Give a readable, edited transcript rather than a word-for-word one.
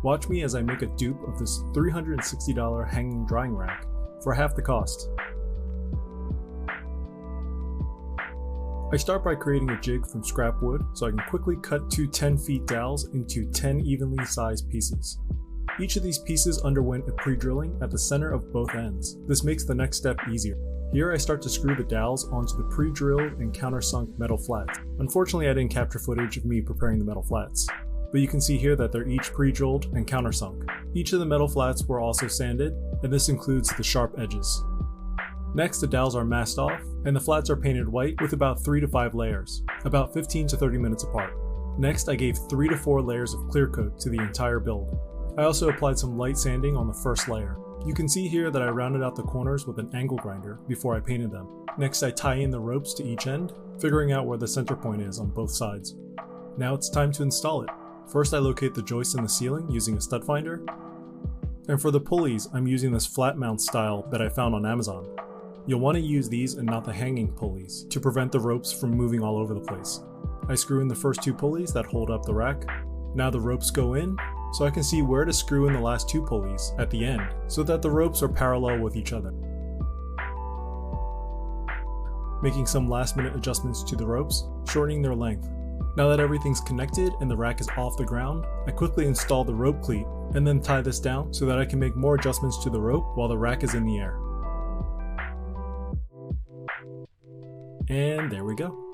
Watch me as I make a dupe of this $360 hanging drying rack for half the cost. I start by creating a jig from scrap wood so I can quickly cut two 10 feet dowels into 10 evenly sized pieces. Each of these pieces underwent a pre-drilling at the center of both ends. This makes the next step easier. Here I start to screw the dowels onto the pre-drilled and countersunk metal flats. Unfortunately, I didn't capture footage of me preparing the metal flats, but you can see here that they're each pre-drilled and countersunk. Each of the metal flats were also sanded, and this includes the sharp edges. Next, the dowels are masked off, and the flats are painted white with about 3 to 5 layers, about 15 to 30 minutes apart. Next, I gave 3 to 4 layers of clear coat to the entire build. I also applied some light sanding on the first layer. You can see here that I rounded out the corners with an angle grinder before I painted them. Next, I tie in the ropes to each end, figuring out where the center point is on both sides. Now it's time to install it. First, I locate the joist in the ceiling using a stud finder. And for the pulleys, I'm using this flat mount style that I found on Amazon. You'll want to use these and not the hanging pulleys to prevent the ropes from moving all over the place. I screw in the first 2 pulleys that hold up the rack. Now the ropes go in, so I can see where to screw in the last 2 pulleys at the end so that the ropes are parallel with each other. Making some last minute adjustments to the ropes, shortening their length. Now that everything's connected and the rack is off the ground, I quickly install the rope cleat and then tie this down so that I can make more adjustments to the rope while the rack is in the air. And there we go.